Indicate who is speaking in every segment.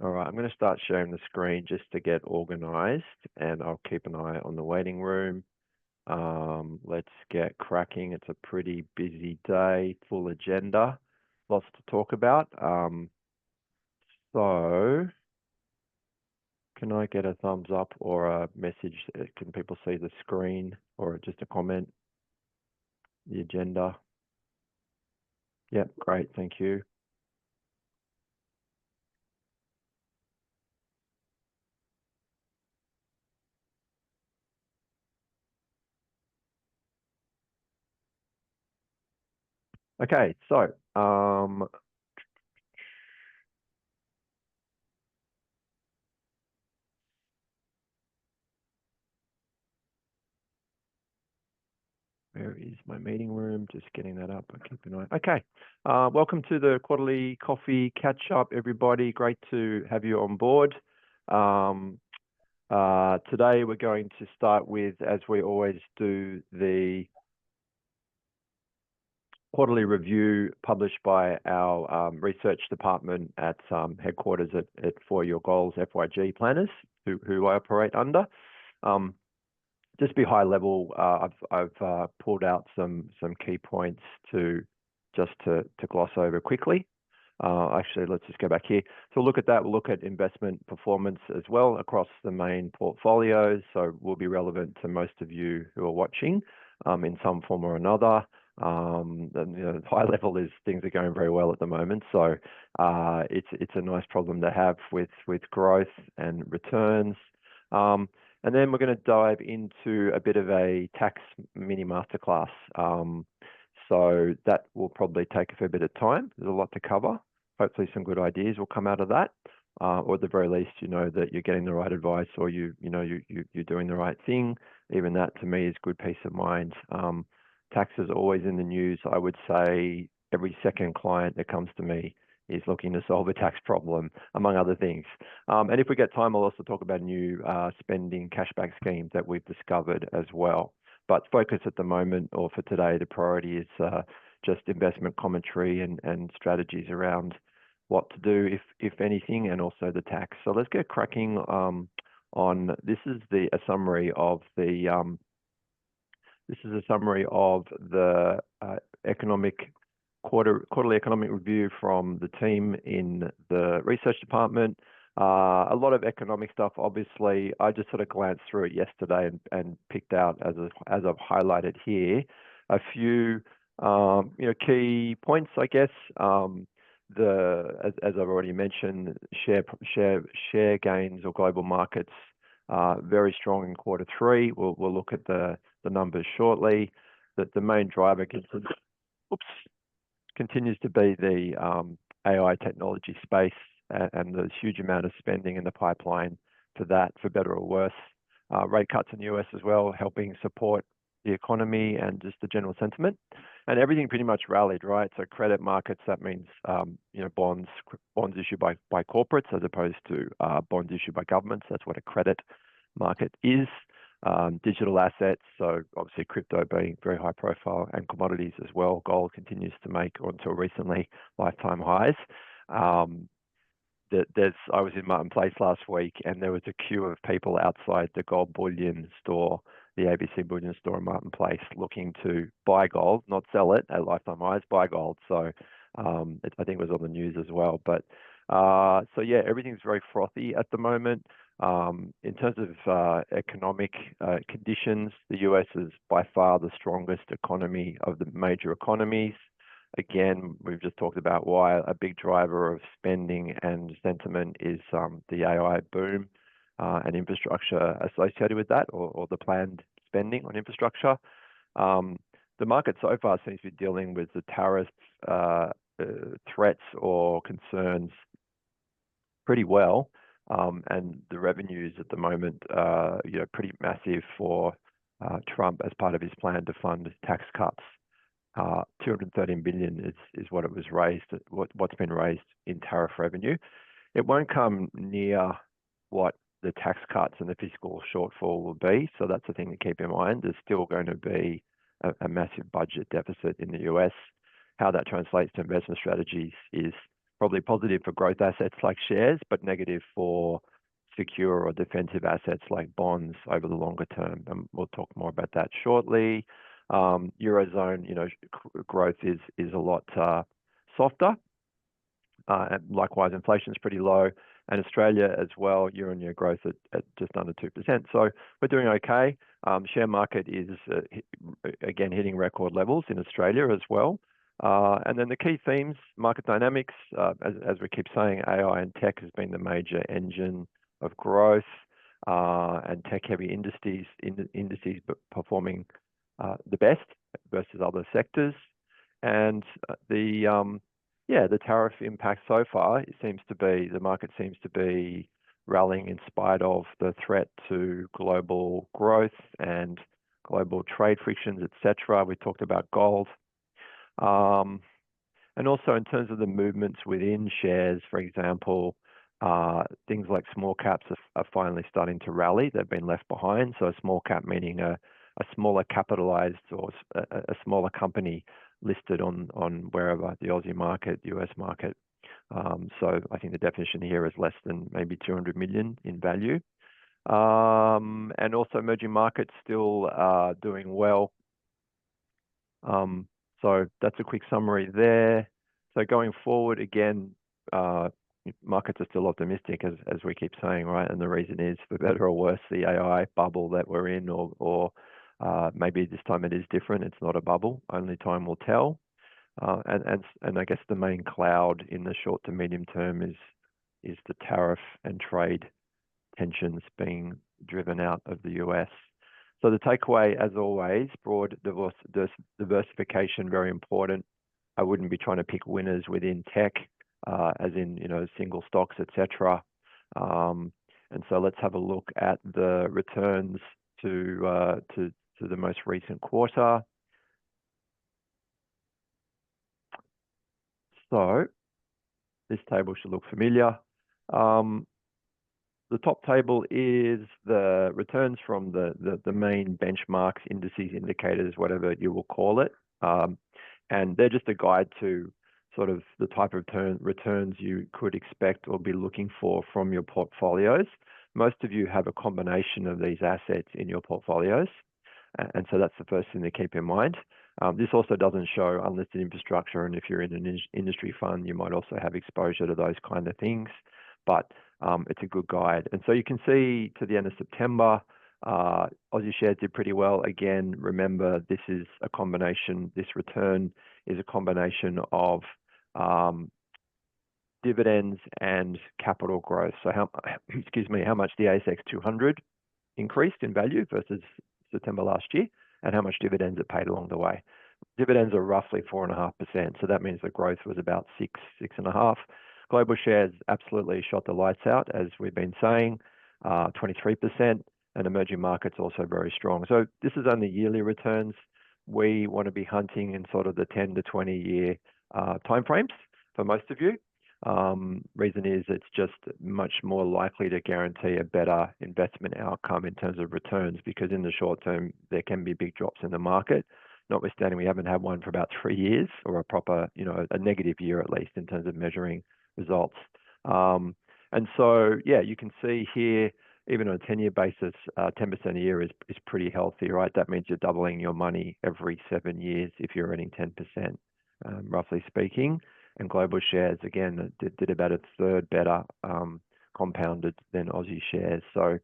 Speaker 1: All right, I'm going to start sharing the screen just to get organized, and I'll keep an eye on the waiting room. Let's get cracking. It's a pretty busy day, full agenda, lots to talk about. So can I get a thumbs up or a message? Can people see the screen or just a comment, the agenda? Yep, great, thank you. Okay, so where is my meeting room? Just getting that up. I keep an eye. Okay. Welcome to the quarterly coffee catch up, everybody. Great to have you on board. Today we're going to start with, as we always do, the quarterly review published by our research department at headquarters at For Your Goals FYG planners, who I operate under. Just be high level. I've pulled out some key points to gloss over quickly. Actually, let's just go back here. So look at that. We'll look at investment performance as well across the main portfolios. So will be relevant to most of you who are watching in some form or another. And, high level is things are going very well at the moment. So it's a nice problem to have with growth and returns. And then we're going to dive into a bit of a tax mini masterclass. So that will probably take a fair bit of time. There's a lot to cover. Hopefully some good ideas will come out of that. Or at the very least, you know that you're getting the right advice, or you're doing the right thing. Even that to me is good peace of mind. Tax is always in the news. I would say every second client that comes to me is looking to solve a tax problem, among other things. And if we get time, I'll also talk about new spending cashback schemes that we've discovered as well. But focus at the moment, or for today, the priority is just investment commentary and strategies around what to do, if anything, and also the tax. So let's get cracking on. This is a summary of the quarterly economic review from the team in the research department. A lot of economic stuff, obviously. I just sort of glanced through it yesterday and picked out, as I've highlighted here, a few key points, I guess. As I've already mentioned, share gains or global markets very strong in quarter three. We'll look at the numbers shortly. That the main driver continues to be the AI technology space and the huge amount of spending in the pipeline for that, for better or worse. Rate cuts in the US as well, helping support the economy and just the general sentiment. And everything pretty much rallied, right? So credit markets, that means bonds issued by corporates as opposed to bonds issued by governments. That's what a credit market is. Digital assets, so obviously crypto being very high profile, and commodities as well. Gold continues to make, until recently, lifetime highs. I was in Martin Place last week, and there was a queue of people outside the gold bullion store, the ABC bullion store in Martin Place, looking to buy gold, not sell it at lifetime highs, buy gold. So I think it was on the news as well. But so yeah, everything's very frothy at the moment. In terms of economic conditions, the US is by far the strongest economy of the major economies. Again, we've just talked about why a big driver of spending and sentiment is the AI boom and infrastructure associated with that, or the planned spending on infrastructure. The market so far seems to be dealing with the tariff threats or concerns pretty well. And the revenues at the moment, pretty massive for Trump as part of his plan to fund tax cuts. 213 billion is what it was raised, what's been raised in tariff revenue. It won't come near what the tax cuts and the fiscal shortfall will be. So that's the thing to keep in mind. There's still going to be a massive budget deficit in the US. How that translates to investment strategies is probably positive for growth assets like shares, but negative for secure or defensive assets like bonds over the longer term. And we'll talk more about that shortly. Eurozone, growth is a lot softer. And likewise, inflation is pretty low. And Australia as well, year-on-year growth at just under 2%. So we're doing okay. Share market is, again, hitting record levels in Australia as well. And then the key themes, market dynamics, as we keep saying, AI and tech has been the major engine of growth, and tech-heavy indices performing the best versus other sectors. And the tariff impact so far, the market seems to be rallying in spite of the threat to global growth and global trade frictions, etc. We talked about gold. And also in terms of the movements within shares, for example, things like small caps are finally starting to rally. They've been left behind. So a small cap meaning a smaller capitalized or a smaller company listed on wherever, the Aussie market, US market. So I think the definition here is less than maybe 200 million in value. And also emerging markets still doing well. So that's a quick summary there. So going forward, again, markets are still optimistic, as we keep saying, right? And the reason is, for better or worse, the AI bubble that we're in, or maybe this time it is different. It's not a bubble. Only time will tell. And I guess the main cloud in the short to medium term is the tariff and trade tensions being driven out of the US. So the takeaway, as always, broad diversification, very important. I wouldn't be trying to pick winners within tech, as in single stocks, etc. And so let's have a look at the returns to the most recent quarter. So this table should look familiar. The top table is the returns from the main benchmarks, indices, indicators, whatever you will call it. And they're just a guide to sort of the type of returns you could expect or be looking for from your portfolios. Most of you have a combination of these assets in your portfolios. And so that's the first thing to keep in mind. This also doesn't show unlisted infrastructure. And if you're in an industry fund, you might also have exposure to those kind of things. But it's a good guide. And so you can see to the end of September, Aussie shares did pretty well. Again, remember, this is a combination, this return is a combination of dividends and capital growth. So how much the ASX 200 increased in value versus September last year, and how much dividends it paid along the way. Dividends are roughly 4.5%. So that means the growth was about 6.5%. Global shares absolutely shot the lights out, as we've been saying, 23%, and emerging markets also very strong. So this is only yearly returns. We want to be hunting in sort of the 10 to 20 year timeframes for most of you. Reason is it's just much more likely to guarantee a better investment outcome in terms of returns, because in the short term, there can be big drops in the market. Notwithstanding, we haven't had one for about 3 years, or a proper, a negative year at least in terms of measuring results. And so, yeah, you can see here, even on a 10-year basis, 10% a year is pretty healthy, right? That means you're doubling your money every 7 years if you're earning 10%, roughly speaking. And global shares, again, did about a third better compounded than Aussie shares. So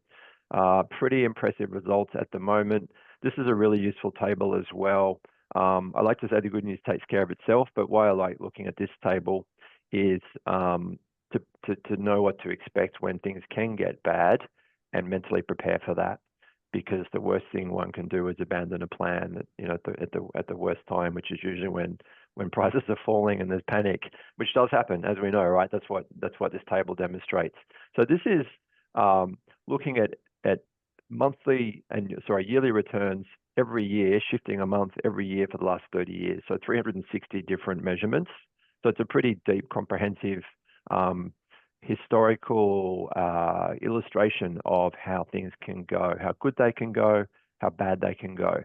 Speaker 1: pretty impressive results at the moment. This is a really useful table as well. I like to say the good news takes care of itself, but why I like looking at this table is to know what to expect when things can get bad and mentally prepare for that. Because the worst thing one can do is abandon a plan at the worst time, which is usually when prices are falling and there's panic, which does happen, as we know, right? That's what this table demonstrates. So this is looking at yearly returns every year, shifting a month every year for the last 30 years. So 360 different measurements. So it's a pretty deep, comprehensive historical illustration of how things can go, how good they can go, how bad they can go.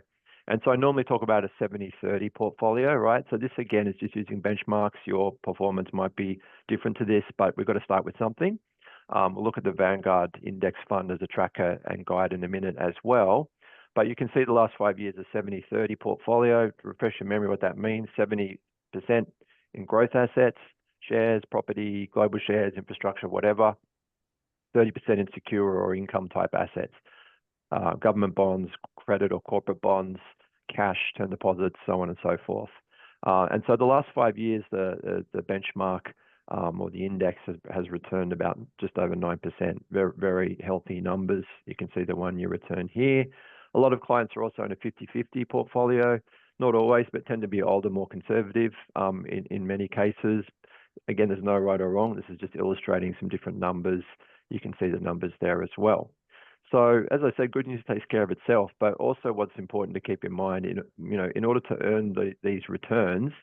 Speaker 1: And so I normally talk about a 70-30 portfolio, right? So this again is just using benchmarks. Your performance might be different to this, but we've got to start with something. We'll look at the Vanguard Index Fund as a tracker and guide in a minute as well. But you can see the last 5 years, a 70-30 portfolio. To refresh your memory what that means, 70% in growth assets, shares, property, global shares, infrastructure, whatever, 30% in secure or income type assets, government bonds, credit or corporate bonds, cash, term deposits, so on and so forth. And so the last 5 years, the benchmark or the index has returned about just over 9%, very, very healthy numbers. You can see the 1-year return here. A lot of clients are also in a 50-50 portfolio, not always, but tend to be older, more conservative in many cases. Again, there's no right or wrong. This is just illustrating some different numbers. You can see the numbers there as well. So as I said, good news takes care of itself, but also what's important to keep in mind, in order to earn these returns,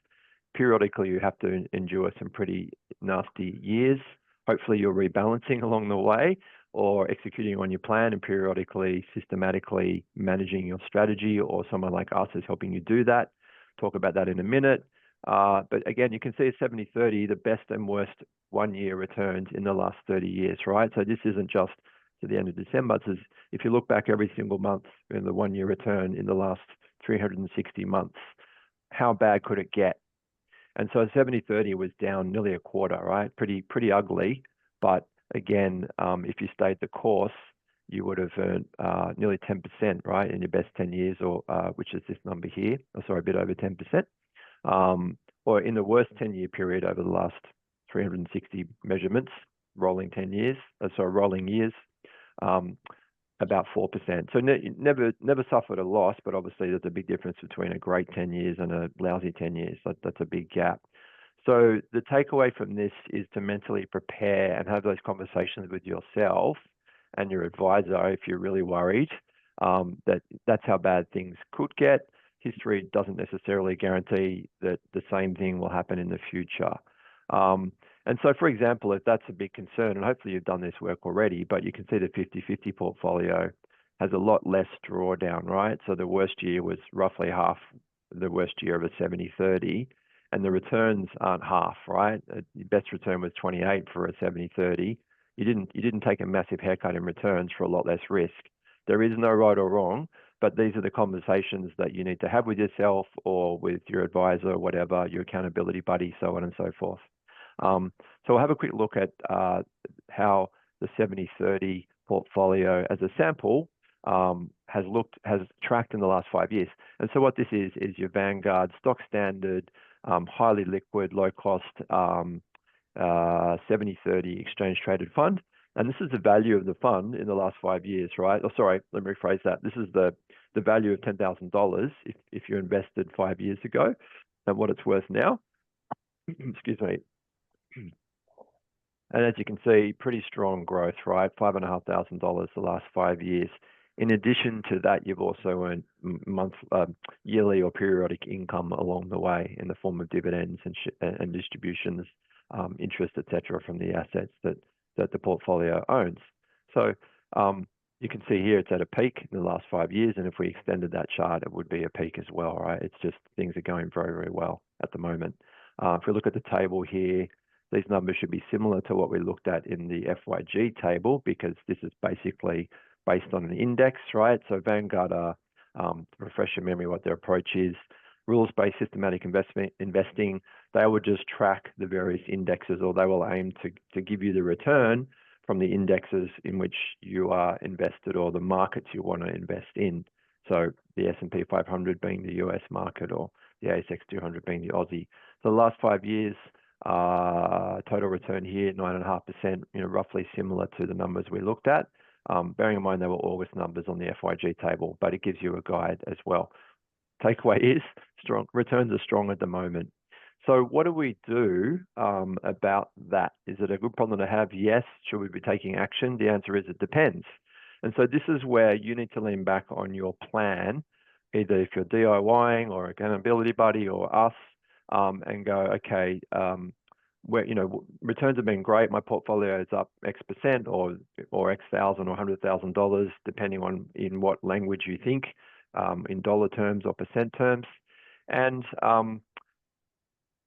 Speaker 1: periodically you have to endure some pretty nasty years. Hopefully you're rebalancing along the way or executing on your plan and periodically, systematically managing your strategy, or someone like us is helping you do that. Talk about that in a minute. But again, you can see 70-30, the best and worst 1-year returns in the last 30 years, right? So this isn't just to the end of December. It's if you look back every single month in the 1-year return in the last 360 months, how bad could it get? And so 70-30 was down nearly a quarter, right? Pretty ugly. But again, if you stayed the course, you would have earned nearly 10%, right, in your best 10 years, or which is this number here. Oh, sorry, a bit over 10%. Or in the worst 10-year period over the last 360 measurements, rolling 10 years, rolling years, about 4%. So never suffered a loss, but obviously there's a big difference between a great 10 years and a lousy 10 years. That's a big gap. So the takeaway from this is to mentally prepare and have those conversations with yourself and your advisor if you're really worried that's how bad things could get. History doesn't necessarily guarantee that the same thing will happen in the future. And so, for example, if that's a big concern, and hopefully you've done this work already, but you can see the 50-50 portfolio has a lot less drawdown, right? So the worst year was roughly half the worst year of a 70-30, and the returns aren't half, right? The best return was 28 for a 70-30. You didn't take a massive haircut in returns for a lot less risk. There is no right or wrong, but these are the conversations that you need to have with yourself or with your advisor, or whatever, your accountability buddy, so on and so forth. So we'll have a quick look at how the 70-30 portfolio as a sample has tracked in the last 5 years. And so what this is your Vanguard stock standard, highly liquid, low cost 70-30 exchange traded fund. And this is the value of the fund in the last 5 years, right? Oh, sorry, let me rephrase that. This is the value of $10,000 if you invested 5 years ago, and what it's worth now. Excuse me. And as you can see, pretty strong growth, right? $5,500 the last 5 years. In addition to that, you've also earned yearly or periodic income along the way in the form of dividends and distributions, interest, etc., from the assets that the portfolio owns. So you can see here it's at a peak in the last 5 years, and if we extended that chart, it would be a peak as well, right? It's just things are going very, very well at the moment. If we look at the table here, these numbers should be similar to what we looked at in the FYG table, because this is basically based on an index, right? So Vanguard are, refresh your memory what their approach is, rules-based systematic investing. They will just track the various indexes, or they will aim to give you the return from the indexes in which you are invested, or the markets you want to invest in. So the S&P 500 being the US market, or the ASX 200 being the Aussie. So the last 5 years, total return here, 9.5%, roughly similar to the numbers we looked at. Bearing in mind they were August numbers on the FYG table, but it gives you a guide as well. Takeaway is strong returns are strong at the moment. So what do we do about that? Is it a good problem to have? Yes. Should we be taking action? The answer is it depends. And so this is where you need to lean back on your plan, either if you're DIYing or accountability buddy or us, and go, okay, where returns have been great. My portfolio is up X% or X thousand or $100,000, depending on in what language you think. in dollar terms or percent terms, and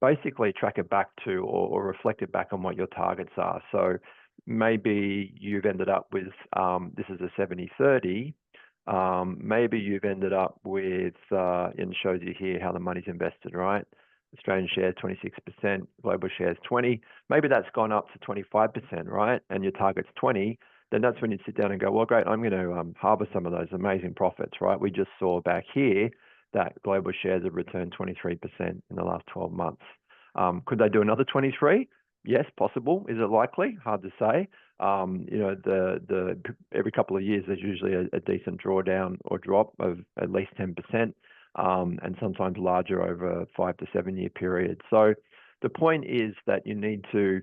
Speaker 1: basically track it back to or reflect it back on what your targets are. So maybe you've ended up with, this is a 70-30, maybe you've ended up with, and shows you here how the money's invested, right? Australian shares 26%, global shares 20. Maybe that's gone up to 25%, right? And your target's 20. Then that's when you sit down and go, well, great, I'm going to harvest some of those amazing profits, right? We just saw back here that global shares have returned 23% in the last 12 months. Could they do another 23? Yes, possible. Is it likely? Hard to say. You know, every couple of years, there's usually a decent drawdown or drop of at least 10%, and sometimes larger over a 5 to 7 year period. So the point is that you need to,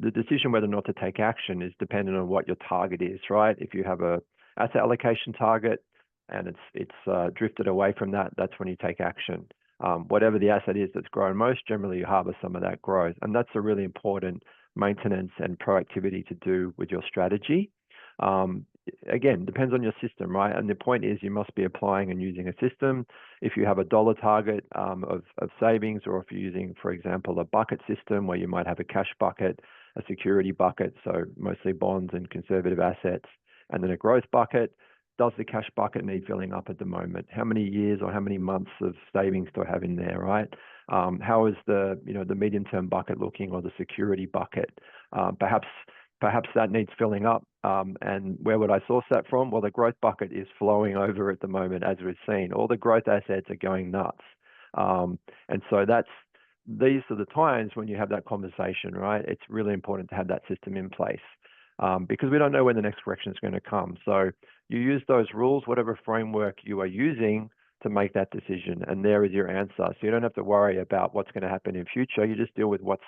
Speaker 1: the decision whether or not to take action is dependent on what your target is, right? If you have a asset allocation target and it's drifted away from that, that's when you take action. Whatever the asset is that's grown most, generally you harvest some of that growth. And that's a really important maintenance and proactivity to do with your strategy. Again, depends on your system, right? And the point is you must be applying and using a system. If you have a dollar target of savings, or if you're using, for example, a bucket system where you might have a cash bucket, a security bucket, so mostly bonds and conservative assets, and then a growth bucket. Does the cash bucket need filling up at the moment? How many years or how many months of savings do I have in there, right? How is the medium-term bucket looking, or the security bucket? Perhaps that needs filling up. And where would I source that from? Well, the growth bucket is flowing over at the moment, as we've seen. All the growth assets are going nuts. And so these are the times when you have that conversation, right? It's really important to have that system in place, because we don't know when the next correction is going to come. So you use those rules, whatever framework you are using, to make that decision. And there is your answer. So you don't have to worry about what's going to happen in future. You just deal with what's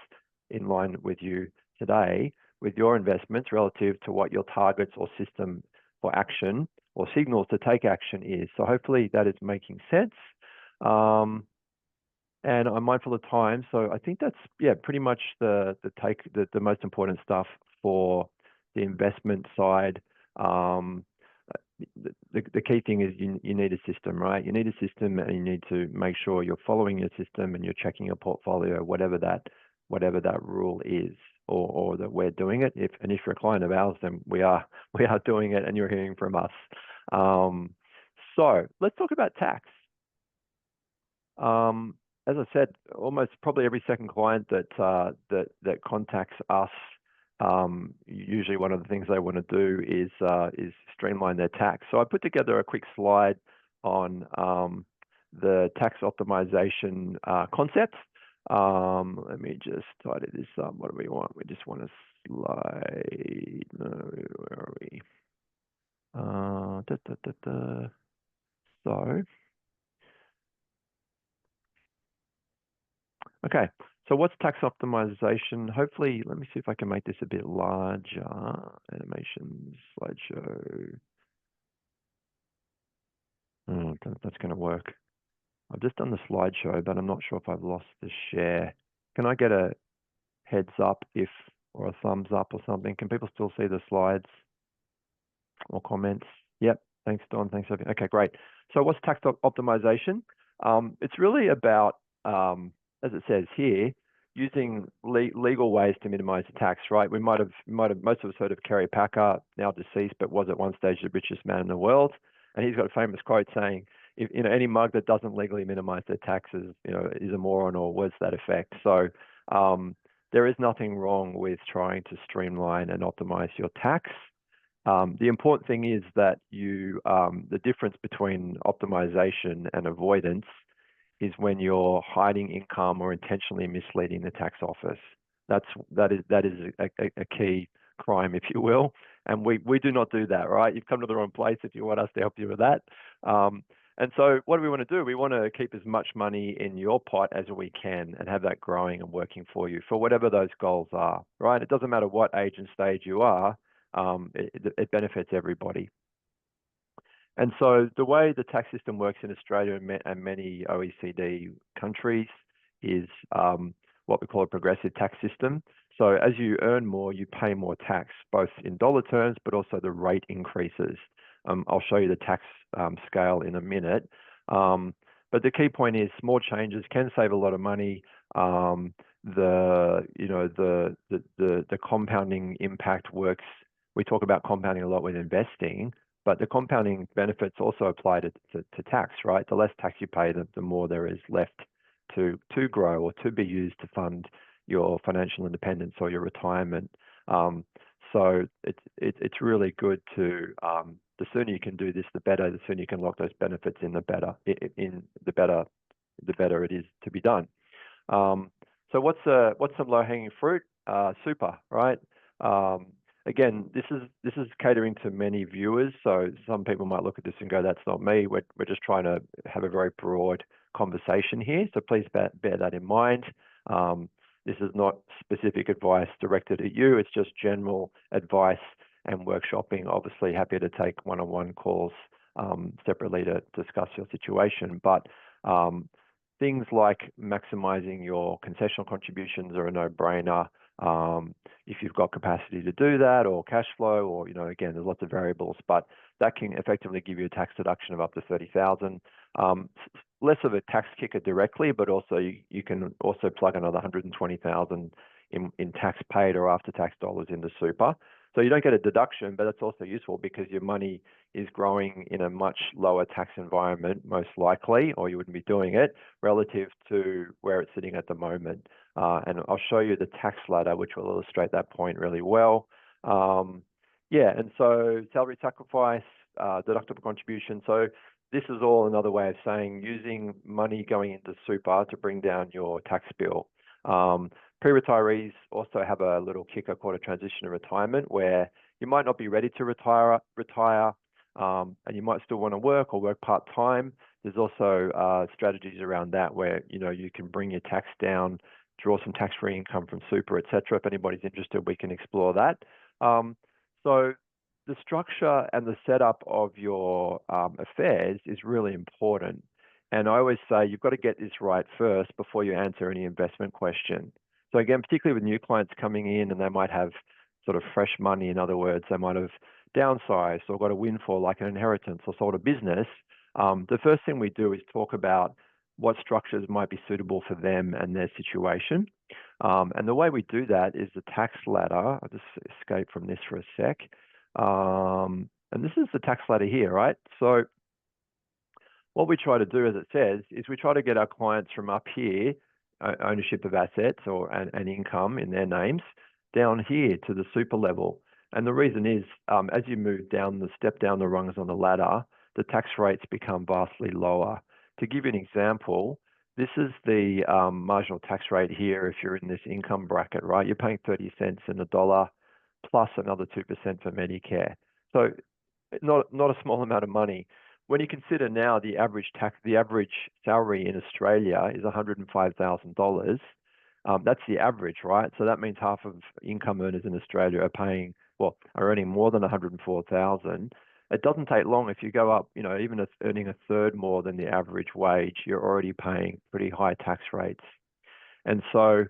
Speaker 1: in line with you today, with your investments relative to what your targets or system for action or signals to take action is. So hopefully that is making sense. And I'm mindful of time. So I think that's, pretty much the most important stuff for the investment side. The key thing is you need a system, right? You need a system, and you need to make sure you're following your system and you're checking your portfolio, whatever that rule is, or that we're doing it. If you're a client of ours, then we are doing it, and you're hearing from us. So let's talk about tax. As I said, almost probably every second client that contacts us, usually one of the things they want to do is streamline their tax. So I put together a quick slide on the tax optimization concepts. Let me just tidy this up. What do we want? We just want a slide. No, where are we? So, okay. So what's tax optimization? Hopefully, let me see if I can make this a bit larger. Animations, slideshow. That's going to work. I've just done the slideshow, but I'm not sure if I've lost the share. Can I get a heads up or a thumbs up or something? Can people still see the slides or comments? Yep. Thanks, Don. Thanks, Sophie. Okay, great. So what's tax optimization? It's really about, as it says here, using legal ways to minimize the tax, right? We might have most of us heard of Kerry Packer, now deceased, but was at one stage the richest man in the world. And he's got a famous quote saying, if any mug that doesn't legally minimize their taxes, is a moron, or words to that effect. So there is nothing wrong with trying to streamline and optimize your tax. The important thing is that the difference between optimization and avoidance is when you're hiding income or intentionally misleading the tax office. That is a key crime, if you will. And we do not do that, right? You've come to the wrong place if you want us to help you with that. And so what do we want to do? We want to keep as much money in your pot as we can and have that growing and working for you for whatever those goals are, right? It doesn't matter what age and stage you are, it benefits everybody. And so the way the tax system works in Australia and many OECD countries is what we call a progressive tax system. So as you earn more, you pay more tax, both in dollar terms, but also the rate increases. I'll show you the tax scale in a minute. But the key point is small changes can save a lot of money. The compounding impact works. We talk about compounding a lot with investing, but the compounding benefits also apply to tax, right? The less tax you pay, the more there is left to grow or to be used to fund your financial independence or your retirement. So it's really good to the sooner you can do this, the better. The sooner you can lock those benefits in, the better. The better it is to be done. So what's some low-hanging fruit? Super, right? Again, this is catering to many viewers. So some people might look at this and go, "That's not me." We're just trying to have a very broad conversation here. So please bear that in mind. This is not specific advice directed at you. It's just general advice and workshopping. Obviously, happy to take one-on-one calls separately to discuss your situation. But things like maximizing your concessional contributions are a no-brainer. If you've got capacity to do that, or cash flow, or again, there's lots of variables, but that can effectively give you a tax deduction of up to $30,000. Less of a tax kicker directly, but also you can also plug another $120,000 in tax paid or after-tax dollars into super. So you don't get a deduction, but it's also useful because your money is growing in a much lower tax environment, most likely, or you wouldn't be doing it, relative to where it's sitting at the moment. And I'll show you the tax ladder, which will illustrate that point really well. And so salary sacrifice, deductible contribution. So this is all another way of saying using money going into super to bring down your tax bill. Pre-retirees also have a little kicker called a transition to retirement, where you might not be ready to retire, and you might still want to work or work part-time. There's also strategies around that where you can bring your tax down, draw some tax-free income from super, etc. If anybody's interested, we can explore that. So the structure and the setup of your affairs is really important. And I always say you've got to get this right first before you answer any investment question. So again, particularly with new clients coming in and they might have sort of fresh money, in other words, they might have downsized or got a windfall like an inheritance or sold a business. The first thing we do is talk about what structures might be suitable for them and their situation. And the way we do that is the tax ladder. I'll just escape from this for a sec. And this is the tax ladder here, right? So what we try to do, as it says, is we try to get our clients from up here, ownership of assets and income in their names, down here to the super level. And the reason is, as you move down the rungs on the ladder, the tax rates become vastly lower. To give you an example, this is the marginal tax rate here if you're in this income bracket, right? You're paying 30 cents in the dollar plus another 2% for Medicare. So not a small amount of money. When you consider now the average salary in Australia is $105,000, that's the average, right? So that means half of income earners in Australia are earning more than $104,000. It doesn't take long if you go up, even if earning a third more than the average wage, you're already paying pretty high tax rates. And so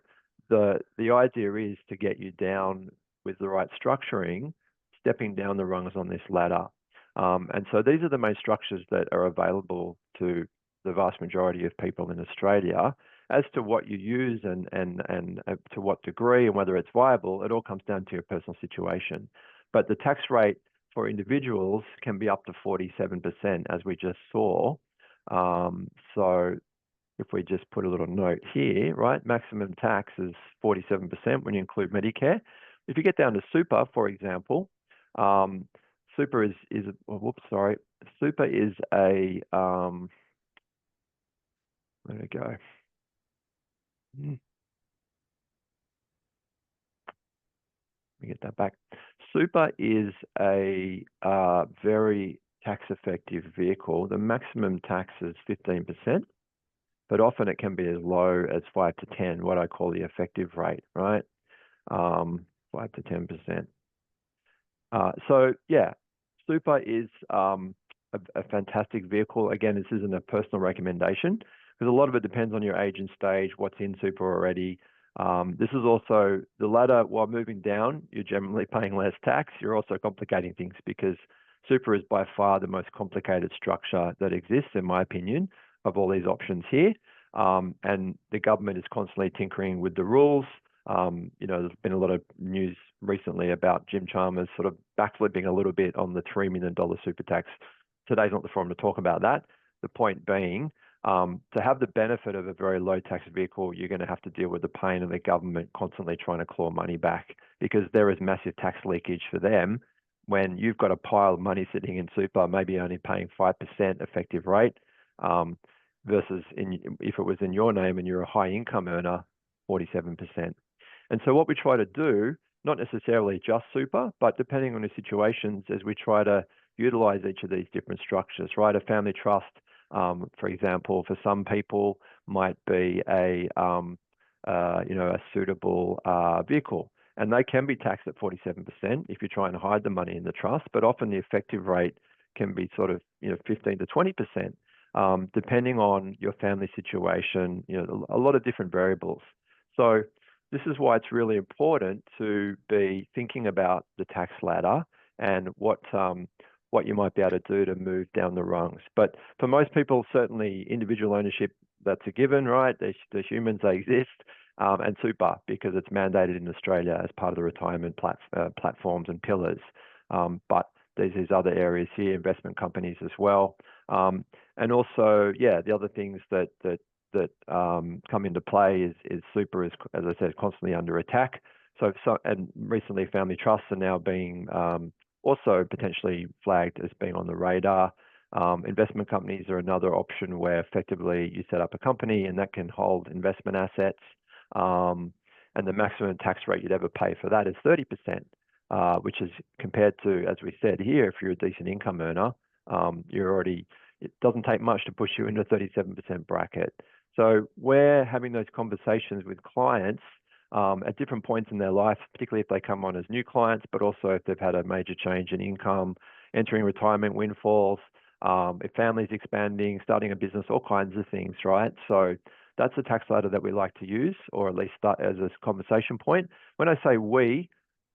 Speaker 1: the idea is to get you down with the right structuring, stepping down the rungs on this ladder. And so these are the main structures that are available to the vast majority of people in Australia. As to what you use and to what degree and whether it's viable, it all comes down to your personal situation. But the tax rate for individuals can be up to 47%, as we just saw. So if we just put a little note here, right, maximum tax is 47% when you include Medicare. If you get down to super, for example, super is a, there we go. Let me get that back. Super is a very tax-effective vehicle. The maximum tax is 15%, but often it can be as low as 5 to 10, what I call the effective rate, right? 5 to 10%. So yeah, super is a fantastic vehicle. Again, this isn't a personal recommendation because a lot of it depends on your age and stage, what's in super already. This is also the ladder. While moving down, you're generally paying less tax. You're also complicating things because super is by far the most complicated structure that exists, in my opinion, of all these options here. And the government is constantly tinkering with the rules. There's been a lot of news recently about Jim Chalmers sort of backflipping a little bit on the $3 million super tax. Today's not the forum to talk about that. The point being, to have the benefit of a very low tax vehicle, you're going to have to deal with the pain of the government constantly trying to claw money back, because there is massive tax leakage for them when you've got a pile of money sitting in super, maybe only paying 5% effective rate, versus if it was in your name and you're a high income earner, 47%. And so what we try to do, not necessarily just super, but depending on the situations, is we try to utilize each of these different structures, right? A family trust, for example, for some people might be a suitable vehicle, and they can be taxed at 47% if you're trying to hide the money in the trust, but often the effective rate can be sort of 15 to 20%, depending on your family situation, a lot of different variables. So this is why it's really important to be thinking about the tax ladder and what you might be able to do to move down the rungs. But for most people, certainly individual ownership, that's a given, right? They're humans, they exist, and super, because it's mandated in Australia as part of the retirement platforms and pillars. But there's these other areas here, investment companies as well. And also, the other things that come into play is super is, as I said, constantly under attack. And recently family trusts are now being also potentially flagged as being on the radar. Investment companies are another option where effectively you set up a company and that can hold investment assets. And the maximum tax rate you'd ever pay for that is 30%, which is compared to, as we said here, if you're a decent income earner, it doesn't take much to push you into a 37% bracket. So we're having those conversations with clients at different points in their life, particularly if they come on as new clients, but also if they've had a major change in income, entering retirement windfalls, if families expanding, starting a business, all kinds of things, right? So that's the tax ladder that we like to use, or at least start as a conversation point. When I say we,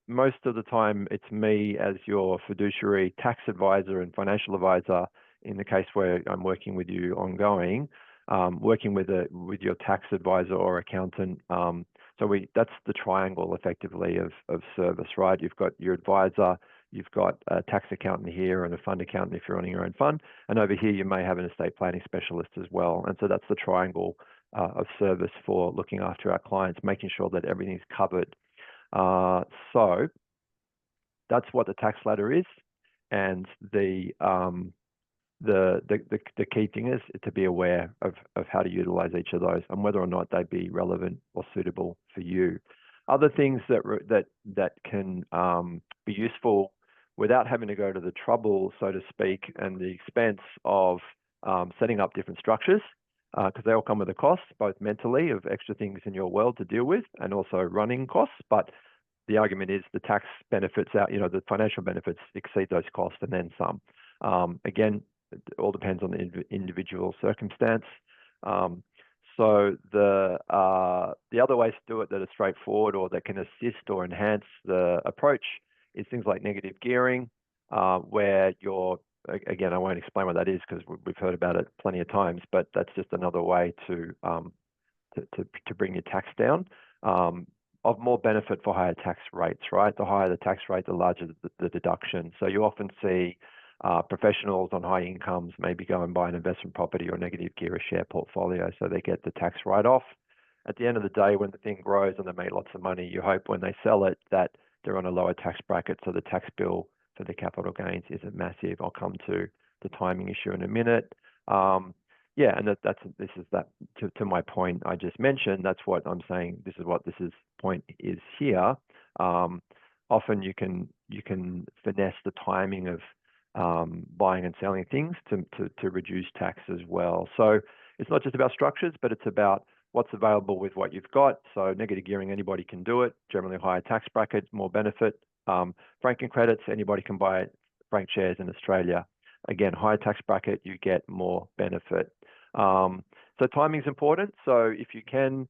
Speaker 1: most of the time it's me as your fiduciary tax advisor and financial advisor in the case where I'm working with you ongoing, working with your tax advisor or accountant. That's the triangle effectively of service, right? You've got your advisor, you've got a tax accountant here and a fund accountant if you're running your own fund. And over here, you may have an estate planning specialist as well. And so that's the triangle of service for looking after our clients, making sure that everything's covered. So that's what the tax ladder is. And the key thing is to be aware of how to utilize each of those and whether or not they'd be relevant or suitable for you. Other things that can be useful without having to go to the trouble, so to speak, and the expense of setting up different structures, because they all come with a cost, both mentally of extra things in your world to deal with and also running costs. But the argument is the tax benefits the financial benefits exceed those costs and then some. Again, it all depends on the individual circumstance. So the other ways to do it that are straightforward or that can assist or enhance the approach is things like negative gearing, where again, I won't explain what that is because we've heard about it plenty of times, but that's just another way to bring your tax down. Of more benefit for higher tax rates, right? The higher the tax rate, the larger the deduction. So you often see professionals on high incomes maybe go and buy an investment property or negative gear a share portfolio so they get the tax write-off. At the end of the day, when the thing grows and they make lots of money, you hope when they sell it that they're on a lower tax bracket so the tax bill for the capital gains isn't massive. I'll come to the timing issue in a minute. And this is to my point I just mentioned. That's what I'm saying. This is what point is here. Often you can finesse the timing of buying and selling things to reduce tax as well. So it's not just about structures, but it's about what's available with what you've got. So negative gearing, anybody can do it. Generally higher tax brackets, more benefit. Franking credits, anybody can buy frank shares in Australia. Again, higher tax bracket, you get more benefit. So timing is important. So if you can,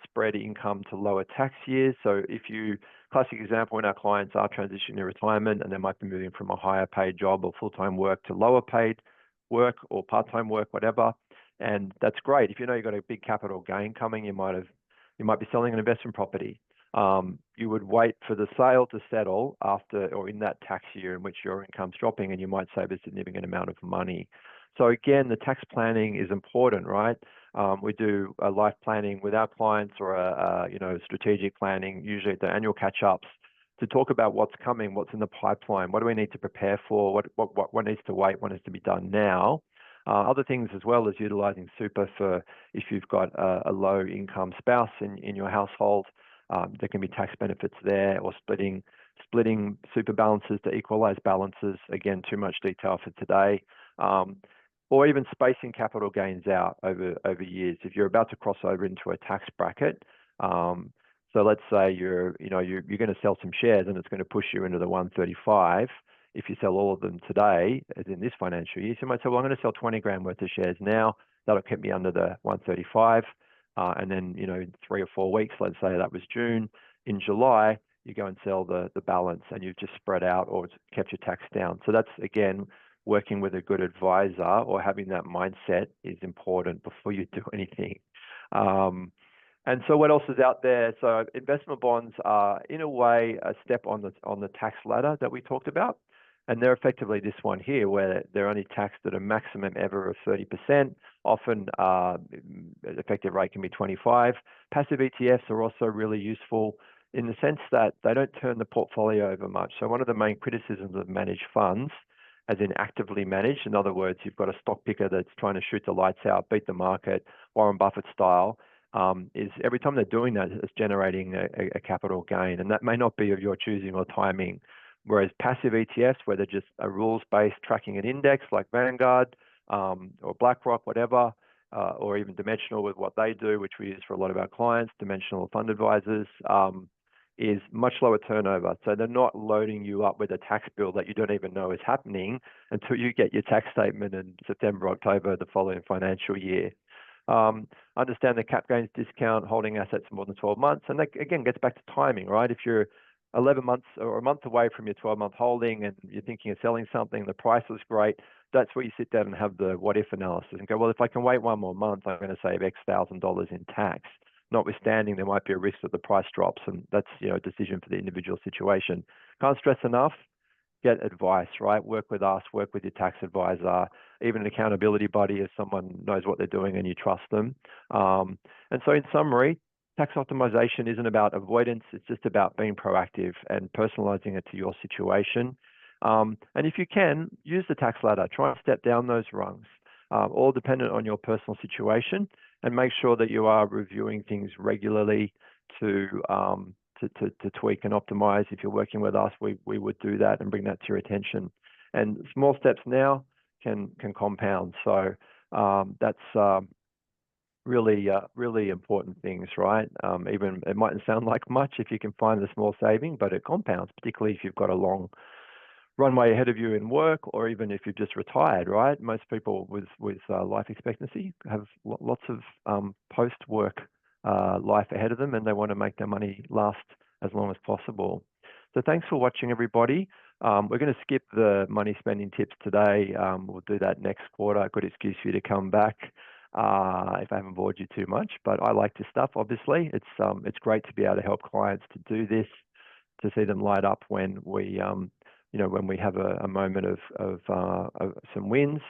Speaker 1: spread income to lower tax years. So if you classic example when our clients are transitioning to retirement and they might be moving from a higher paid job or full-time work to lower paid work or part-time work, whatever. And that's great. If you know you've got a big capital gain coming, you might be selling an investment property. You would wait for the sale to settle after or in that tax year in which your income's dropping, and you might save a significant amount of money. So again, the tax planning is important, right? We do a life planning with our clients or strategic planning, usually at the annual catch-ups, to talk about what's coming, what's in the pipeline, what do we need to prepare for, what needs to wait, what needs to be done now. Other things as well as utilizing super for if you've got a low income spouse in your household, there can be tax benefits there, or splitting super balances to equalize balances. Again, too much detail for today. Or even spacing capital gains out over years. If you're about to cross over into a tax bracket, so let's say you're going to sell some shares and it's going to push you into the 135. If you sell all of them today, as in this financial year, so you might say, well, I'm going to sell 20 grand worth of shares now. That'll keep me under the 135. And then, in 3 or 4 weeks, let's say that was June, in July, you go and sell the balance, and you've just spread out or kept your tax down. So that's, again, working with a good advisor or having that mindset is important before you do anything. And so what else is out there? So investment bonds are, in a way, a step on the tax ladder that we talked about. And they're effectively this one here, where they're only taxed at a maximum ever of 30%. Often, effective rate can be 25%. Passive ETFs are also really useful in the sense that they don't turn the portfolio over much. So one of the main criticisms of managed funds, as in actively managed, in other words, you've got a stock picker that's trying to shoot the lights out, beat the market, Warren Buffett style, is every time they're doing that, it's generating a capital gain. And that may not be of your choosing or timing. Whereas passive ETFs, where they're just a rules-based tracking an index like Vanguard or BlackRock, whatever, or even Dimensional with what they do, which we use for a lot of our clients, Dimensional Fund Advisors, is much lower turnover. So they're not loading you up with a tax bill that you don't even know is happening until you get your tax statement in September, October, the following financial year. Understand the cap gains discount, holding assets more than 12 months. And that, again, gets back to timing, right? If you're 11 months or a month away from your 12-month holding and you're thinking of selling something, the price was great, that's where you sit down and have the what-if analysis and go, well, if I can wait one more month, I'm going to save X thousand dollars in tax. Notwithstanding, there might be a risk that the price drops, and that's a decision for the individual situation. Can't stress enough, get advice, right? Work with us, work with your tax advisor, even an accountability buddy if someone knows what they're doing and you trust them. And so in summary, tax optimization isn't about avoidance, it's just about being proactive and personalizing it to your situation. And if you can, use the tax ladder, try and step down those rungs, all dependent on your personal situation, and make sure that you are reviewing things regularly to tweak and optimize. If you're working with us, we would do that and bring that to your attention. And small steps now can compound. So that's really important things, right? Even it mightn't sound like much if you can find the small saving, but it compounds, particularly if you've got a long runway ahead of you in work, or even if you've just retired, right? Most people with life expectancy have lots of post-work life ahead of them, and they want to make their money last as long as possible. So thanks for watching, everybody. We're going to skip the money spending tips today. We'll do that next quarter. A good excuse for you to come back if I haven't bored you too much. But I like this stuff, obviously. It's great to be able to help clients to do this, to see them light up when we when we have a moment of some wins.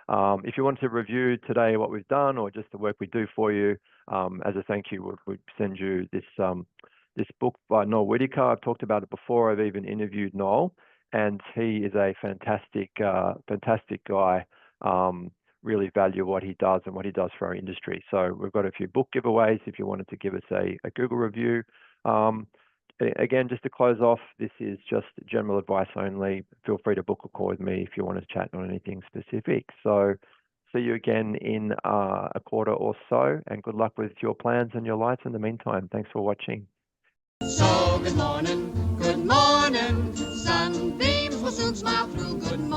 Speaker 1: If you want to review today what we've done or just the work we do for you, as a thank you, we'd send you this book by Noel Whittaker. I've talked about it before. I've even interviewed Noel, and he is a fantastic guy. Really value what he does and what he does for our industry. So we've got a few book giveaways if you wanted to give us a Google review. Again, just to close off, this is just general advice only. Feel free to book a call with me if you want to chat on anything specific. So see you again in a quarter or so, and good luck with your plans and your lights in the meantime. Thanks for watching.
Speaker 2: So good morning, sunbeams will soon smile through. Good morning.